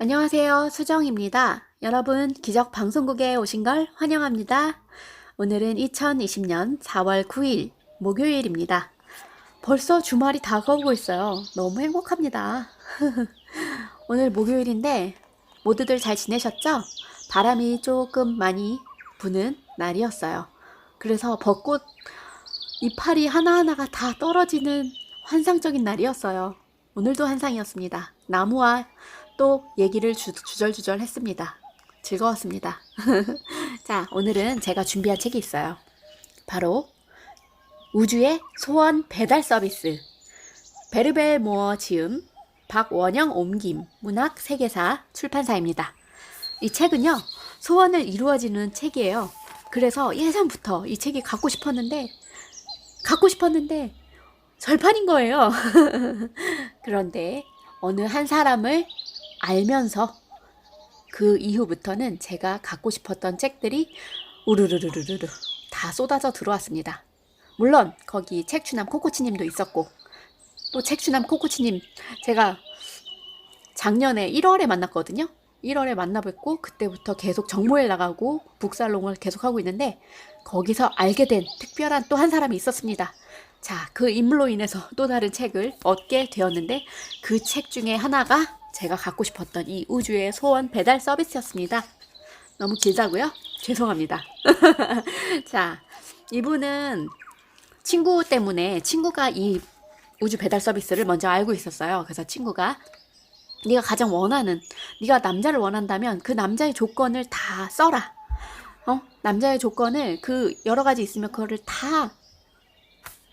안녕하세요. 수정입니다. 여러분, 기적 방송국에 오신 걸 환영합니다. 오늘은 2020년 4월 9일 목요일입니다. 벌써 주말이 다가오고 있어요. 너무 행복합니다. 오늘 목요일인데 모두들 잘 지내셨죠? 바람이 조금 많이 부는 날이었어요. 그래서 벚꽃 이파리 하나하나가 다 떨어지는 환상적인 날이었어요. 오늘도 환상이었습니다. 나무와 또 얘기를 주절주절 했습니다. 즐거웠습니다. 자, 오늘은 제가 준비한 책이 있어요. 바로 우주의 소원 배달 서비스. 베르벨 모어 지음, 박원영 옮김, 문학 세계사 출판사입니다. 이 책은요, 소원을 이루어지는 책이에요. 그래서 예전부터 이 책이 갖고 싶었는데 절판인 거예요. 그런데 어느 한 사람을 알면서 그 이후부터는 제가 갖고 싶었던 책들이 우르르르르르 다 쏟아져 들어왔습니다. 물론 거기 책추남 코코치님도 있었고, 또 책추남 코코치님 제가 작년에 1월에 만났거든요. 1월에 만나뵙고 그때부터 계속 정모에 나가고 북살롱을 계속하고 있는데, 거기서 알게 된 특별한 또 한 사람이 있었습니다. 자, 그 인물로 인해서 또 다른 책을 얻게 되었는데, 그 책 중에 하나가 제가 갖고 싶었던 이 우주의 소원 배달 서비스였습니다. 너무 길다고요? 죄송합니다. 자, 이분은 친구 때문에, 친구가 이 우주 배달 서비스를 먼저 알고 있었어요. 그래서 친구가 네가 가장 원하는, 네가 남자를 원한다면 그 남자의 조건을 다 써라. 남자의 조건을 그 여러 가지 있으면 그거를 다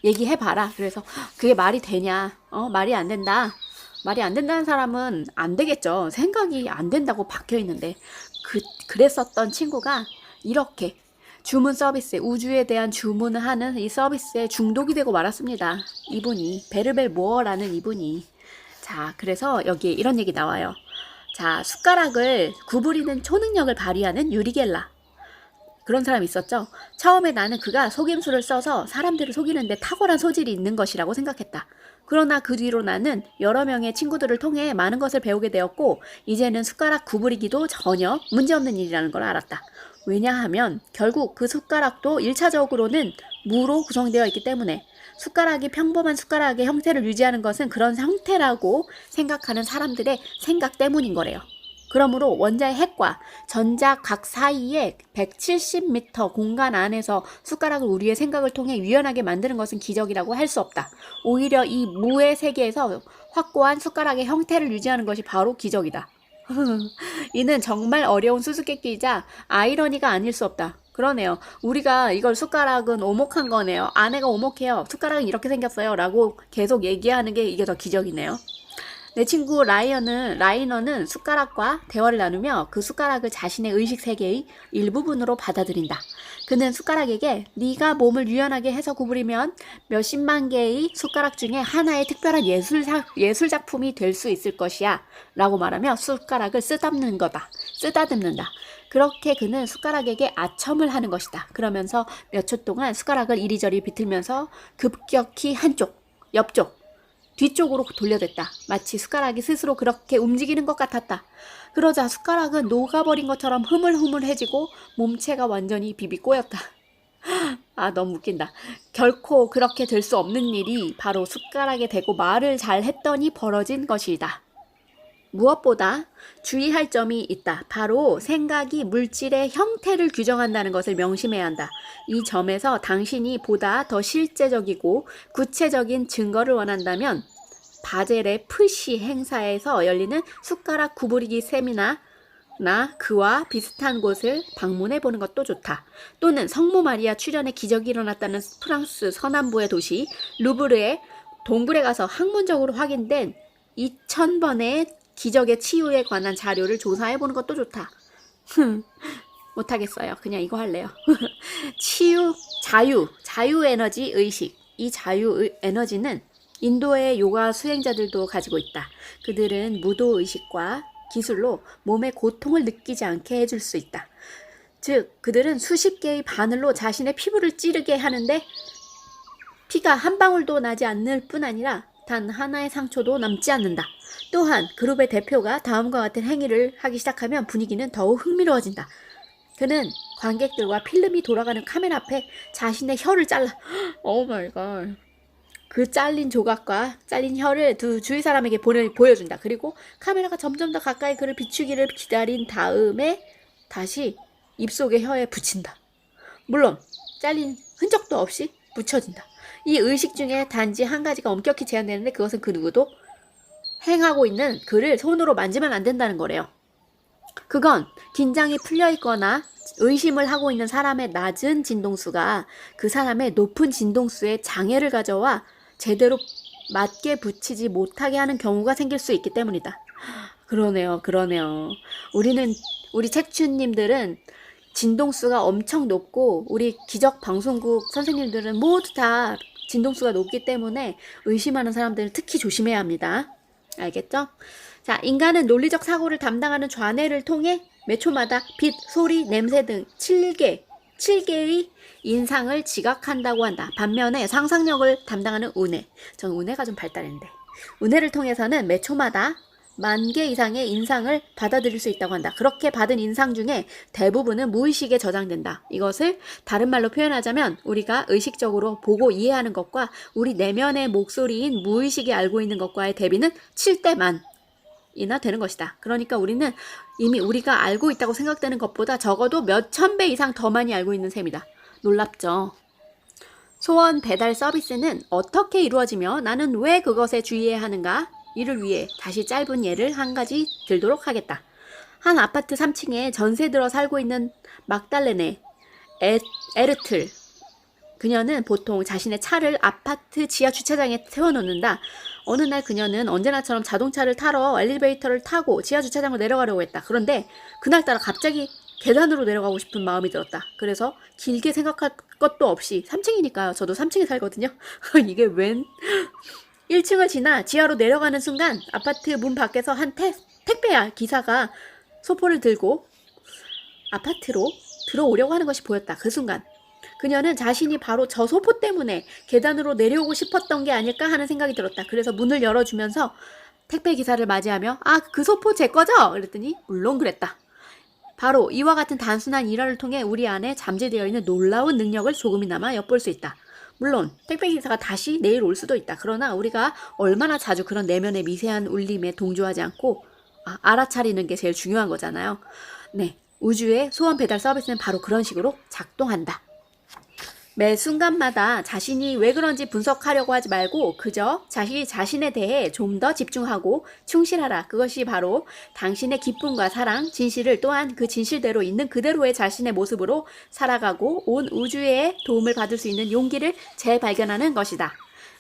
얘기해봐라. 그래서 그게 말이 되냐? 말이 안 된다. 말이 안 된다는 사람은 안 되겠죠. 생각이 안 된다고 박혀 있는데, 그랬었던 친구가 이렇게 주문 서비스에, 우주에 대한 주문을 하는 이 서비스에 중독이 되고 말았습니다. 이분이 베르벨 모어라는 이분이. 자, 그래서 여기에 이런 얘기 나와요. 자, 숟가락을 구부리는 초능력을 발휘하는 유리겔라. 그런 사람이 있었죠. 처음에 나는 그가 속임수를 써서 사람들을 속이는데 탁월한 소질이 있는 것이라고 생각했다. 그러나 그 뒤로 나는 여러 명의 친구들을 통해 많은 것을 배우게 되었고, 이제는 숟가락 구부리기도 전혀 문제없는 일이라는 걸 알았다. 왜냐하면 결국 그 숟가락도 1차적으로는 무로 구성되어 있기 때문에, 숟가락이 평범한 숟가락의 형태를 유지하는 것은 그런 형태라고 생각하는 사람들의 생각 때문인 거래요. 그러므로 원자의 핵과 전자 각 사이에 170m 공간 안에서 숟가락을 우리의 생각을 통해 유연하게 만드는 것은 기적이라고 할 수 없다. 오히려 이 무의 세계에서 확고한 숟가락의 형태를 유지하는 것이 바로 기적이다. 이는 정말 어려운 수수께끼이자 아이러니가 아닐 수 없다. 그러네요. 우리가 이걸 숟가락은 오목한 거네요. 안에가 오목해요. 숟가락은 이렇게 생겼어요. 라고 계속 얘기하는 게 이게 더 기적이네요. 내 친구 라이너는 숟가락과 대화를 나누며 그 숟가락을 자신의 의식 세계의 일부분으로 받아들인다. 그는 숟가락에게 네가 몸을 유연하게 해서 구부리면 몇십만 개의 숟가락 중에 하나의 특별한 예술 작품이 될 수 있을 것이야 라고 말하며 숟가락을 쓰다듬는다. 그렇게 그는 숟가락에게 아첨을 하는 것이다. 그러면서 몇 초 동안 숟가락을 이리저리 비틀면서 급격히 옆쪽, 뒤쪽으로 돌려댔다. 마치 숟가락이 스스로 그렇게 움직이는 것 같았다. 그러자 숟가락은 녹아버린 것처럼 흐물흐물해지고 몸체가 완전히 비비꼬였다. 아, 너무 웃긴다. 결코 그렇게 될 수 없는 일이 바로 숟가락에 대고 말을 잘 했더니 벌어진 것이다. 무엇보다 주의할 점이 있다. 바로 생각이 물질의 형태를 규정한다는 것을 명심해야 한다. 이 점에서 당신이 보다 더 실제적이고 구체적인 증거를 원한다면 바젤의 프시 행사에서 열리는 숟가락 구부리기 세미나나 그와 비슷한 곳을 방문해 보는 것도 좋다. 또는 성모 마리아 출현의 기적이 일어났다는 프랑스 서남부의 도시 루브르의 동굴에 가서 학문적으로 확인된 2000번의 기적의 치유에 관한 자료를 조사해보는 것도 좋다. 못하겠어요. 그냥 이거 할래요. 자유 에너지 의식. 이 자유 에너지는 인도의 요가 수행자들도 가지고 있다. 그들은 무도 의식과 기술로 몸의 고통을 느끼지 않게 해줄 수 있다. 즉, 그들은 수십 개의 바늘로 자신의 피부를 찌르게 하는데 피가 한 방울도 나지 않을 뿐 아니라 단 하나의 상처도 남지 않는다. 또한 그룹의 대표가 다음과 같은 행위를 하기 시작하면 분위기는 더욱 흥미로워진다. 그는 관객들과 필름이 돌아가는 카메라 앞에 자신의 혀를 잘라. 오 마이 갓. 그 잘린 조각과 잘린 혀를 두 주위 사람에게 보여준다. 그리고 카메라가 점점 더 가까이 그를 비추기를 기다린 다음에 다시 입속의 혀에 붙인다. 물론 잘린 흔적도 없이 붙여진다. 이 의식 중에 단지 한 가지가 엄격히 제한되는데 그것은 그 누구도 행하고 있는 그를 손으로 만지면 안 된다는 거래요. 그건 긴장이 풀려 있거나 의심을 하고 있는 사람의 낮은 진동수가 그 사람의 높은 진동수에 장애를 가져와 제대로 맞게 붙이지 못하게 하는 경우가 생길 수 있기 때문이다. 그러네요. 우리 책주님들은 진동수가 엄청 높고 우리 기적방송국 선생님들은 모두 다 진동수가 높기 때문에 의심하는 사람들은 특히 조심해야 합니다. 알겠죠? 자, 인간은 논리적 사고를 담당하는 좌뇌를 통해 매 초마다 빛, 소리, 냄새 등 7개의 인상을 지각한다고 한다. 반면에 상상력을 담당하는 우뇌, 전 우뇌가 좀 발달했는데, 우뇌를 통해서는 매 초마다 10,000개 이상의 인상을 받아들일 수 있다고 한다. 그렇게 받은 인상 중에 대부분은 무의식에 저장된다. 이것을 다른 말로 표현하자면 우리가 의식적으로 보고 이해하는 것과 우리 내면의 목소리인 무의식이 알고 있는 것과의 대비는 7대 만이나 되는 것이다. 그러니까 우리는 이미 우리가 알고 있다고 생각되는 것보다 적어도 몇천 배 이상 더 많이 알고 있는 셈이다. 놀랍죠? 소원 배달 서비스는 어떻게 이루어지며 나는 왜 그것에 주의해야 하는가? 이를 위해 다시 짧은 예를 한 가지 들도록 하겠다. 한 아파트 3층에 전세 들어 살고 있는 막달레네 에르틀. 그녀는 보통 자신의 차를 아파트 지하 주차장에 세워놓는다. 어느 날 그녀는 언제나처럼 자동차를 타러 엘리베이터를 타고 지하 주차장으로 내려가려고 했다. 그런데 그날따라 갑자기 계단으로 내려가고 싶은 마음이 들었다. 그래서 길게 생각할 것도 없이 3층이니까요. 저도 3층에 살거든요. 이게 웬... 1층을 지나 지하로 내려가는 순간 아파트 문 밖에서 한 택배 기사가 소포를 들고 아파트로 들어오려고 하는 것이 보였다. 그 순간 그녀는 자신이 바로 저 소포 때문에 계단으로 내려오고 싶었던 게 아닐까 하는 생각이 들었다. 그래서 문을 열어주면서 택배 기사를 맞이하며 아, 그 소포 제 거죠? 그랬더니 물론 그랬다. 바로 이와 같은 단순한 일화를 통해 우리 안에 잠재되어 있는 놀라운 능력을 조금이나마 엿볼 수 있다. 물론 택배기사가 다시 내일 올 수도 있다. 그러나 우리가 얼마나 자주 그런 내면의 미세한 울림에 동조하지 않고 알아차리는 게 제일 중요한 거잖아요. 네, 우주의 소원 배달 서비스는 바로 그런 식으로 작동한다. 매 순간마다 자신이 왜 그런지 분석하려고 하지 말고 그저 자신에 대해 좀 더 집중하고 충실하라. 그것이 바로 당신의 기쁨과 사랑, 진실을 또한 그 진실대로 있는 그대로의 자신의 모습으로 살아가고 온 우주의 도움을 받을 수 있는 용기를 재발견하는 것이다.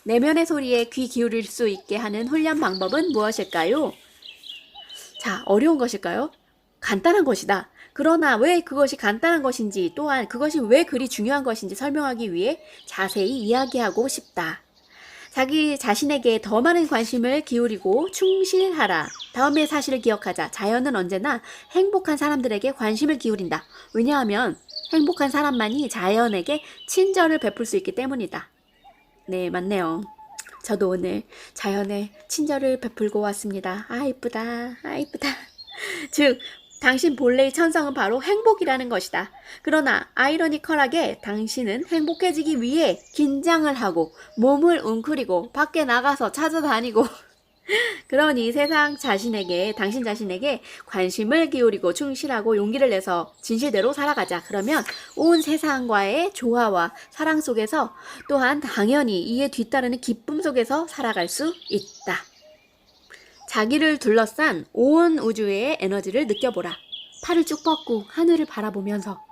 내면의 소리에 귀 기울일 수 있게 하는 훈련 방법은 무엇일까요? 자, 어려운 것일까요? 간단한 것이다. 그러나 왜 그것이 간단한 것인지 또한 그것이 왜 그리 중요한 것인지 설명하기 위해 자세히 이야기하고 싶다. 자기 자신에게 더 많은 관심을 기울이고 충실하라. 다음의 사실을 기억하자. 자연은 언제나 행복한 사람들에게 관심을 기울인다. 왜냐하면 행복한 사람만이 자연에게 친절을 베풀 수 있기 때문이다. 네, 맞네요. 저도 오늘 자연에 친절을 베풀고 왔습니다. 아, 이쁘다. 아, 이쁘다. 즉, 당신 본래의 천성은 바로 행복이라는 것이다. 그러나 아이러니컬하게 당신은 행복해지기 위해 긴장을 하고 몸을 웅크리고 밖에 나가서 찾아다니고 그러니 당신 자신에게 관심을 기울이고 충실하고 용기를 내서 진실대로 살아가자. 그러면 온 세상과의 조화와 사랑 속에서 또한 당연히 이에 뒤따르는 기쁨 속에서 살아갈 수 있다. 자기를 둘러싼 온 우주의 에너지를 느껴보라. 팔을 쭉 뻗고 하늘을 바라보면서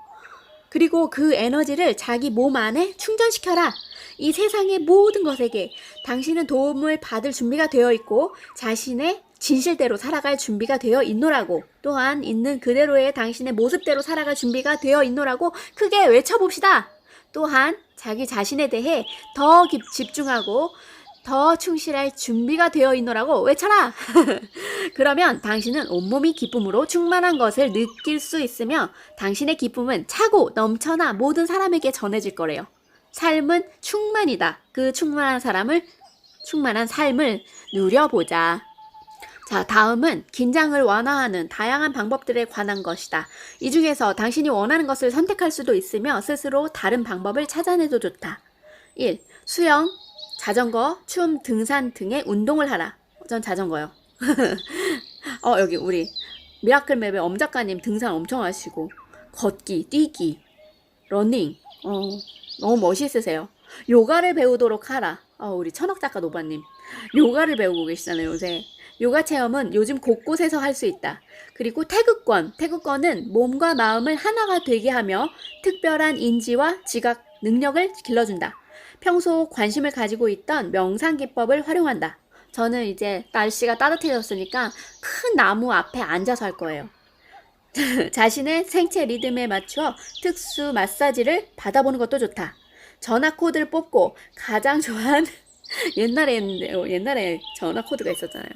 그리고 그 에너지를 자기 몸 안에 충전시켜라. 이 세상의 모든 것에게 당신은 도움을 받을 준비가 되어 있고 자신의 진실대로 살아갈 준비가 되어 있노라고 또한 있는 그대로의 당신의 모습대로 살아갈 준비가 되어 있노라고 크게 외쳐봅시다. 또한 자기 자신에 대해 더 집중하고 더 충실할 준비가 되어 있노라고 외쳐라. 그러면 당신은 온몸이 기쁨으로 충만한 것을 느낄 수 있으며 당신의 기쁨은 차고 넘쳐나 모든 사람에게 전해질 거래요. 삶은 충만이다. 그 충만한 사람을 충만한 삶을 누려보자. 자, 다음은 긴장을 완화하는 다양한 방법들에 관한 것이다. 이 중에서 당신이 원하는 것을 선택할 수도 있으며 스스로 다른 방법을 찾아내도 좋다. 1. 수영, 자전거, 춤, 등산 등의 운동을 하라. 전 자전거요. 여기 우리 미라클맵의 엄 작가님 등산 엄청 하시고 걷기, 뛰기, 러닝 너무 멋있으세요. 요가를 배우도록 하라. 우리 천억 작가 노바님 요가를 배우고 계시잖아요 요새. 요가 체험은 요즘 곳곳에서 할 수 있다. 그리고 태극권은 몸과 마음을 하나가 되게 하며 특별한 인지와 지각 능력을 길러준다. 평소 관심을 가지고 있던 명상 기법을 활용한다. 저는 이제 날씨가 따뜻해졌으니까 큰 나무 앞에 앉아서 할 거예요. 자신의 생체 리듬에 맞춰 특수 마사지를 받아보는 것도 좋다. 전화 코드를 뽑고 가장 좋아하는 옛날에 전화 코드가 있었잖아요.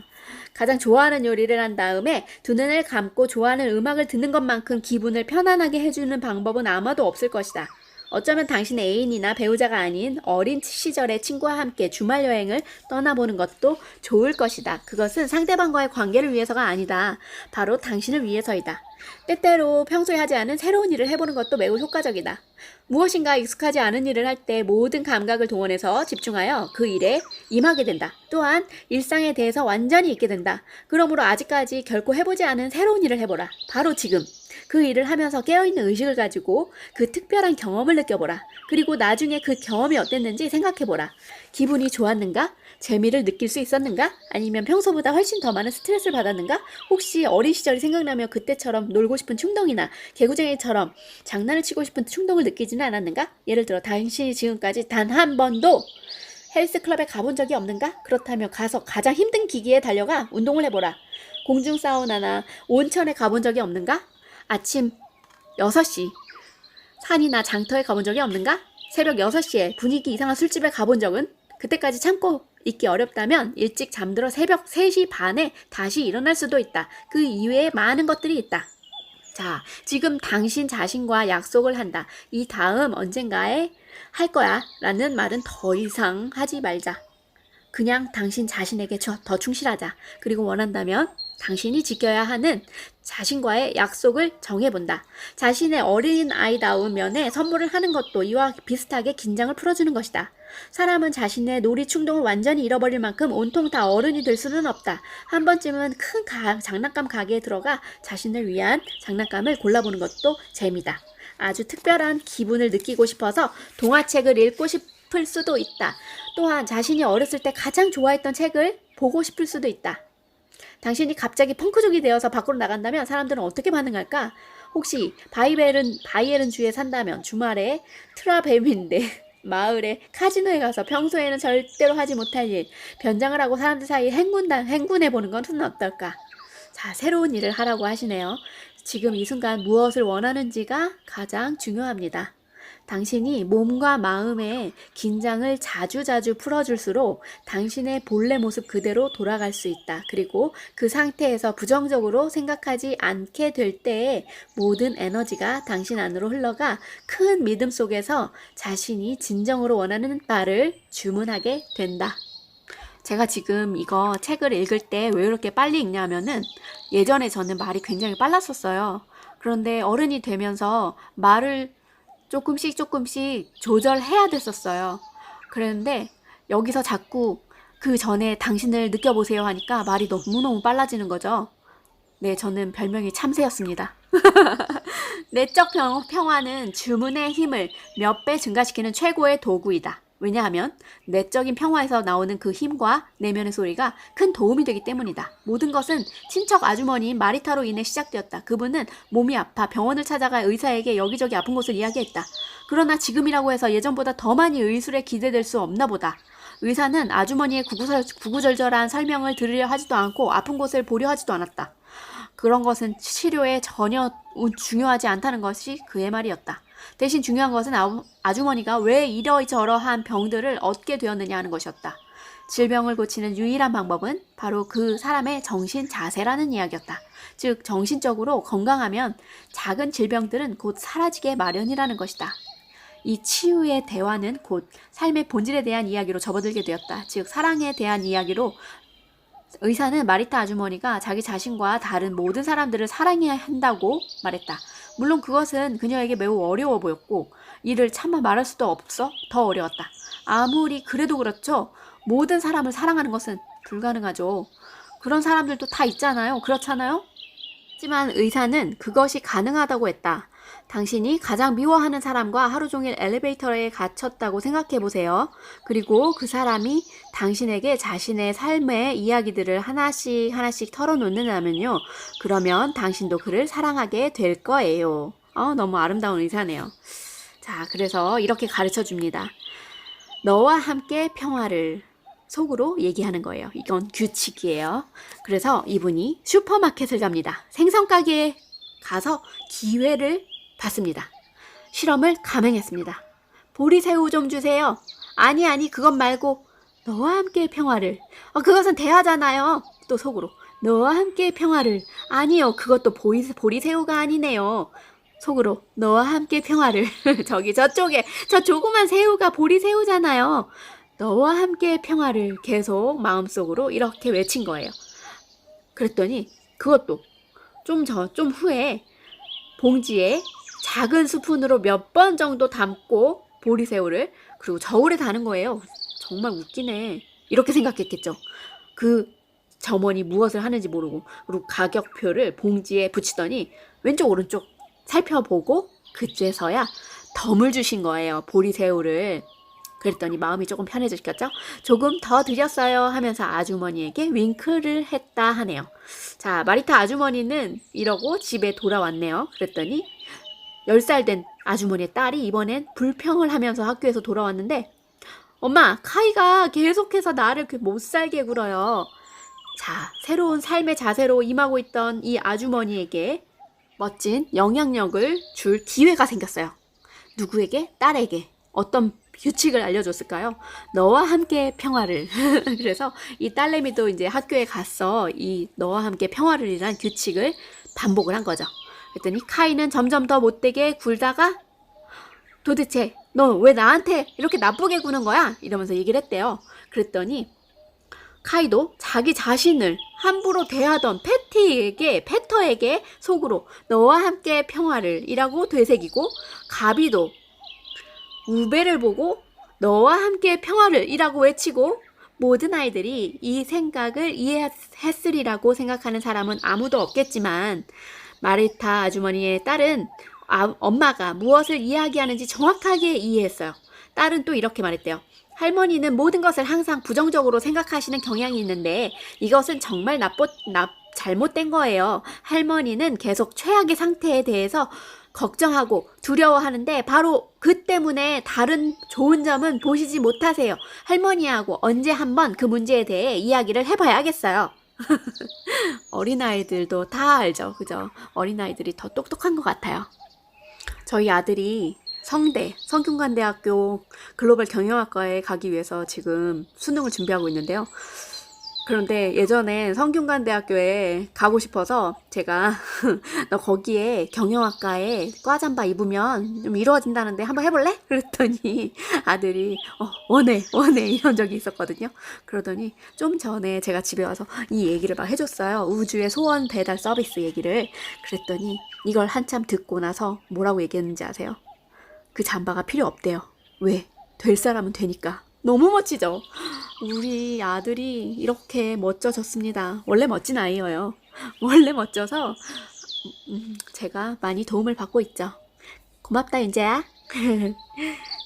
가장 좋아하는 요리를 한 다음에 두 눈을 감고 좋아하는 음악을 듣는 것만큼 기분을 편안하게 해주는 방법은 아마도 없을 것이다. 어쩌면 당신의 애인이나 배우자가 아닌 어린 시절의 친구와 함께 주말 여행을 떠나보는 것도 좋을 것이다. 그것은 상대방과의 관계를 위해서가 아니다. 바로 당신을 위해서이다. 때때로 평소에 하지 않은 새로운 일을 해보는 것도 매우 효과적이다. 무엇인가 익숙하지 않은 일을 할 때 모든 감각을 동원해서 집중하여 그 일에 임하게 된다. 또한 일상에 대해서 완전히 잊게 된다. 그러므로 아직까지 결코 해보지 않은 새로운 일을 해보라. 바로 지금. 그 일을 하면서 깨어있는 의식을 가지고 그 특별한 경험을 느껴보라. 그리고 나중에 그 경험이 어땠는지 생각해보라. 기분이 좋았는가? 재미를 느낄 수 있었는가? 아니면 평소보다 훨씬 더 많은 스트레스를 받았는가? 혹시 어린 시절이 생각나며 그때처럼 놀고 싶은 충동이나 개구쟁이처럼 장난을 치고 싶은 충동을 느끼지는 않았는가? 예를 들어 당신이 지금까지 단 한 번도 헬스클럽에 가본 적이 없는가? 그렇다면 가서 가장 힘든 기기에 달려가 운동을 해보라. 공중 사우나나 온천에 가본 적이 없는가? 아침 6시 산이나 장터에 가본 적이 없는가? 새벽 6시에 분위기 이상한 술집에 가본 적은? 그때까지 참고 있기 어렵다면 일찍 잠들어 새벽 3시 반에 다시 일어날 수도 있다. 그 이외에 많은 것들이 있다. 자, 지금 당신 자신과 약속을 한다. 이 다음 언젠가에 할 거야 라는 말은 더 이상 하지 말자. 그냥 당신 자신에게 더 충실하자. 그리고 원한다면 당신이 지켜야 하는 자신과의 약속을 정해본다. 자신의 어린아이다운 면에 선물을 하는 것도 이와 비슷하게 긴장을 풀어주는 것이다. 사람은 자신의 놀이 충동을 완전히 잃어버릴 만큼 온통 다 어른이 될 수는 없다. 한 번쯤은 큰 장난감 가게에 들어가 자신을 위한 장난감을 골라보는 것도 재미다. 아주 특별한 기분을 느끼고 싶어서 동화책을 읽고 싶을 수도 있다. 또한 자신이 어렸을 때 가장 좋아했던 책을 보고 싶을 수도 있다. 당신이 갑자기 펑크족이 되어서 밖으로 나간다면 사람들은 어떻게 반응할까? 혹시 바이에른 주에 산다면 주말에 트라베민데 마을에 카지노에 가서 평소에는 절대로 하지 못할 일, 변장을 하고 사람들 사이에 행군해보는 건 어떨까? 자, 새로운 일을 하라고 하시네요. 지금 이 순간 무엇을 원하는지가 가장 중요합니다. 당신이 몸과 마음의 긴장을 자주자주 풀어줄수록 당신의 본래 모습 그대로 돌아갈 수 있다. 그리고 그 상태에서 부정적으로 생각하지 않게 될 때에 모든 에너지가 당신 안으로 흘러가 큰 믿음 속에서 자신이 진정으로 원하는 바를 주문하게 된다. 제가 지금 이거 책을 읽을 때 왜 이렇게 빨리 읽냐면은 예전에 저는 말이 굉장히 빨랐었어요. 그런데 어른이 되면서 말을 조금씩 조절해야 됐었어요. 그랬는데 여기서 자꾸 그 전에 당신을 느껴보세요 하니까 말이 너무너무 빨라지는 거죠. 네, 저는 별명이 참새였습니다. 내적 평화는 주문의 힘을 몇 배 증가시키는 최고의 도구이다. 왜냐하면 내적인 평화에서 나오는 그 힘과 내면의 소리가 큰 도움이 되기 때문이다. 모든 것은 친척 아주머니인 마리타로 인해 시작되었다. 그분은 몸이 아파 병원을 찾아가 의사에게 여기저기 아픈 곳을 이야기했다. 그러나 지금이라고 해서 예전보다 더 많이 의술에 기대될 수 없나 보다. 의사는 아주머니의 구구절절한 설명을 들으려 하지도 않고 아픈 곳을 보려 하지도 않았다. 그런 것은 치료에 전혀 중요하지 않다는 것이 그의 말이었다. 대신 중요한 것은 아주머니가 왜 이러저러한 병들을 얻게 되었느냐 하는 것이었다. 질병을 고치는 유일한 방법은 바로 그 사람의 정신 자세라는 이야기였다. 즉 정신적으로 건강하면 작은 질병들은 곧 사라지게 마련이라는 것이다. 이 치유의 대화는 곧 삶의 본질에 대한 이야기로 접어들게 되었다. 즉 사랑에 대한 이야기로 의사는 마리타 아주머니가 자기 자신과 다른 모든 사람들을 사랑해야 한다고 말했다. 물론 그것은 그녀에게 매우 어려워 보였고 이를 차마 말할 수도 없어 더 어려웠다. 아무리 그래도 그렇죠. 모든 사람을 사랑하는 것은 불가능하죠. 그런 사람들도 다 있잖아요. 그렇잖아요? 하지만 의사는 그것이 가능하다고 했다. 당신이 가장 미워하는 사람과 하루 종일 엘리베이터에 갇혔다고 생각해 보세요. 그리고 그 사람이 당신에게 자신의 삶의 이야기들을 하나씩 털어놓는다면요. 그러면 당신도 그를 사랑하게 될 거예요. 너무 아름다운 의사네요. 자, 그래서 이렇게 가르쳐 줍니다. 너와 함께 평화를 속으로 얘기하는 거예요. 이건 규칙이에요. 그래서 이분이 슈퍼마켓을 갑니다. 생선 가게에 가서 기회를 받습니다. 실험을 감행했습니다. 보리새우 좀 주세요. 아니 그것 말고 너와 함께 평화를. 그것은 대화잖아요. 또 속으로 너와 함께 평화를. 아니요, 그것도 보리새우가 아니네요. 속으로 너와 함께 평화를. 저쪽에 저 조그만 새우가 보리새우잖아요. 너와 함께 평화를 계속 마음속으로 이렇게 외친 거예요. 그랬더니 그것도 좀 후에 봉지에 작은 스푼으로 몇 번 정도 담고 보리새우를 그리고 저울에 다는 거예요. 정말 웃기네. 이렇게 생각했겠죠. 그 점원이 무엇을 하는지 모르고 그리고 가격표를 봉지에 붙이더니 왼쪽 오른쪽 살펴보고 그제서야 덤을 주신 거예요. 보리새우를. 그랬더니 마음이 조금 편해졌겠죠? 조금 더 드렸어요 하면서 아주머니에게 윙크를 했다 하네요. 자, 마리타 아주머니는 이러고 집에 돌아왔네요. 그랬더니 10살 된 아주머니의 딸이 이번엔 불평을 하면서 학교에서 돌아왔는데 엄마, 카이가 계속해서 나를 못살게 굴어요. 자, 새로운 삶의 자세로 임하고 있던 이 아주머니에게 멋진 영향력을 줄 기회가 생겼어요. 누구에게? 딸에게. 어떤 규칙을 알려줬을까요? 너와 함께 평화를. 그래서 이 딸내미도 이제 학교에 가서 이 너와 함께 평화를이란 규칙을 반복을 한 거죠. 그랬더니 카이는 점점 더 못되게 굴다가 도대체 너 왜 나한테 이렇게 나쁘게 구는 거야? 이러면서 얘기를 했대요. 그랬더니 카이도 자기 자신을 함부로 대하던 패터에게 속으로 너와 함께 평화를 이라고 되새기고 가비도 우베를 보고 너와 함께 평화를 이라고 외치고 모든 아이들이 이 생각을 이해했으리라고 생각하는 사람은 아무도 없겠지만 마리타 아주머니의 딸은 엄마가 무엇을 이야기하는지 정확하게 이해했어요. 딸은 또 이렇게 말했대요. 할머니는 모든 것을 항상 부정적으로 생각하시는 경향이 있는데 이것은 정말 잘못된 거예요. 할머니는 계속 최악의 상태에 대해서 걱정하고 두려워하는데 바로 그 때문에 다른 좋은 점은 보시지 못하세요. 할머니하고 언제 한번 그 문제에 대해 이야기를 해봐야겠어요. 어린아이들도 다 알죠. 그죠? 어린아이들이 더 똑똑한 것 같아요. 저희 아들이 성균관대학교 글로벌 경영학과에 가기 위해서 지금 수능을 준비하고 있는데요. 그런데 예전에 성균관대학교에 가고 싶어서 제가 너 거기에 경영학과에 과잠바 입으면 좀 이루어진다는데 한번 해볼래? 그랬더니 아들이 원해 이런 적이 있었거든요. 그러더니 좀 전에 제가 집에 와서 이 얘기를 막 해줬어요. 우주의 소원 배달 서비스 얘기를. 그랬더니 이걸 한참 듣고 나서 뭐라고 얘기했는지 아세요? 그 잠바가 필요 없대요. 왜? 될 사람은 되니까. 너무 멋지죠? 우리 아들이 이렇게 멋져졌습니다. 원래 멋진 아이예요. 원래 멋져서 제가 많이 도움을 받고 있죠. 고맙다 윤재야.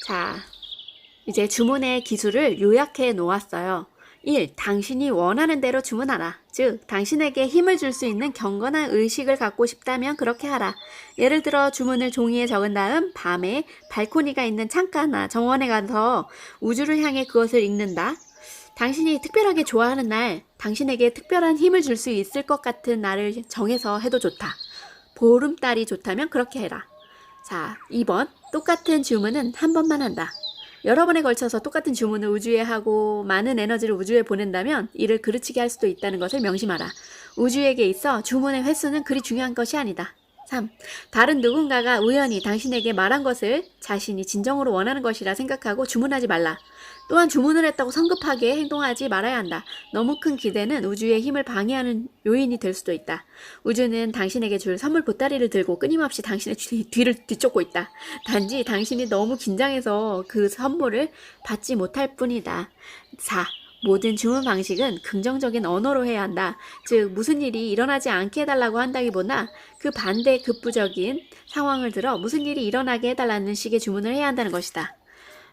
자, 이제 주문의 기술을 요약해 놓았어요. 1. 당신이 원하는 대로 주문하라. 즉, 당신에게 힘을 줄 수 있는 경건한 의식을 갖고 싶다면 그렇게 하라. 예를 들어 주문을 종이에 적은 다음 밤에 발코니가 있는 창가나 정원에 가서 우주를 향해 그것을 읽는다. 당신이 특별하게 좋아하는 날, 당신에게 특별한 힘을 줄 수 있을 것 같은 날을 정해서 해도 좋다. 보름달이 좋다면 그렇게 해라. 자, 2번. 똑같은 주문은 한 번만 한다. 여러 번에 걸쳐서 똑같은 주문을 우주에 하고 많은 에너지를 우주에 보낸다면 이를 그르치게 할 수도 있다는 것을 명심하라. 우주에게 있어 주문의 횟수는 그리 중요한 것이 아니다. 3. 다른 누군가가 우연히 당신에게 말한 것을 자신이 진정으로 원하는 것이라 생각하고 주문하지 말라. 또한 주문을 했다고 성급하게 행동하지 말아야 한다. 너무 큰 기대는 우주의 힘을 방해하는 요인이 될 수도 있다. 우주는 당신에게 줄 선물 보따리를 들고 끊임없이 당신의 뒤를 뒤쫓고 있다. 단지 당신이 너무 긴장해서 그 선물을 받지 못할 뿐이다. 4. 모든 주문 방식은 긍정적인 언어로 해야 한다. 즉 무슨 일이 일어나지 않게 해달라고 한다기보다 그 반대 급부적인 상황을 들어 무슨 일이 일어나게 해달라는 식의 주문을 해야 한다는 것이다.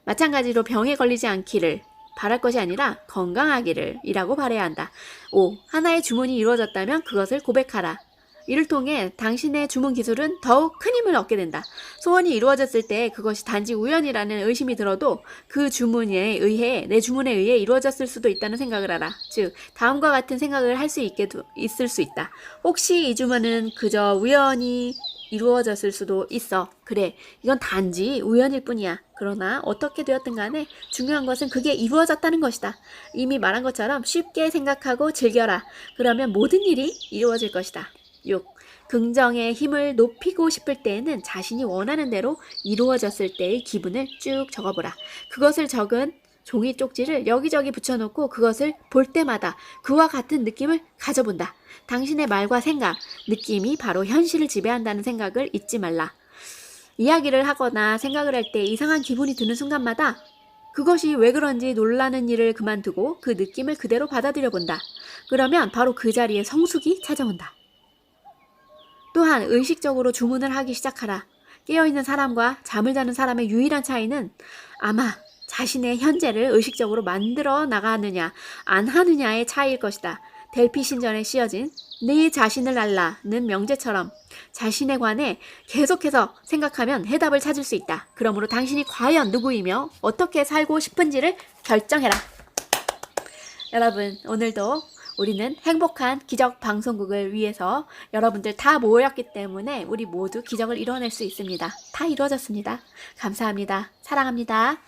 마찬가지로 병에 걸리지 않기를 바랄 것이 아니라 건강하기를 이라고 바라야 한다. 5. 하나의 주문이 이루어졌다면 그것을 고백하라. 이를 통해 당신의 주문 기술은 더욱 큰 힘을 얻게 된다. 소원이 이루어졌을 때 그것이 단지 우연이라는 의심이 들어도 그 주문에 의해 내 주문에 의해 이루어졌을 수도 있다는 생각을 하라. 즉 다음과 같은 생각을 할 수 있을 수 있다. 혹시 이 주문은 그저 우연히 이루어졌을 수도 있어. 그래, 이건 단지 우연일 뿐이야. 그러나 어떻게 되었든 간에 중요한 것은 그게 이루어졌다는 것이다. 이미 말한 것처럼 쉽게 생각하고 즐겨라. 그러면 모든 일이 이루어질 것이다. 6. 긍정의 힘을 높이고 싶을 때에는 자신이 원하는 대로 이루어졌을 때의 기분을 쭉 적어보라. 그것을 적은 종이 쪽지를 여기저기 붙여놓고 그것을 볼 때마다 그와 같은 느낌을 가져본다. 당신의 말과 생각, 느낌이 바로 현실을 지배한다는 생각을 잊지 말라. 이야기를 하거나 생각을 할 때 이상한 기분이 드는 순간마다 그것이 왜 그런지 놀라는 일을 그만두고 그 느낌을 그대로 받아들여 본다. 그러면 바로 그 자리에 성숙이 찾아온다. 또한 의식적으로 주문을 하기 시작하라. 깨어있는 사람과 잠을 자는 사람의 유일한 차이는 아마 자신의 현재를 의식적으로 만들어 나가느냐 안 하느냐의 차이일 것이다. 델피 신전에 씌어진 네 자신을 알라는 명제처럼 자신에 관해 계속해서 생각하면 해답을 찾을 수 있다. 그러므로 당신이 과연 누구이며 어떻게 살고 싶은지를 결정해라. 여러분, 오늘도 우리는 행복한 기적 방송국을 위해서 여러분들 다 모였기 때문에 우리 모두 기적을 이뤄낼 수 있습니다. 다 이루어졌습니다. 감사합니다. 사랑합니다.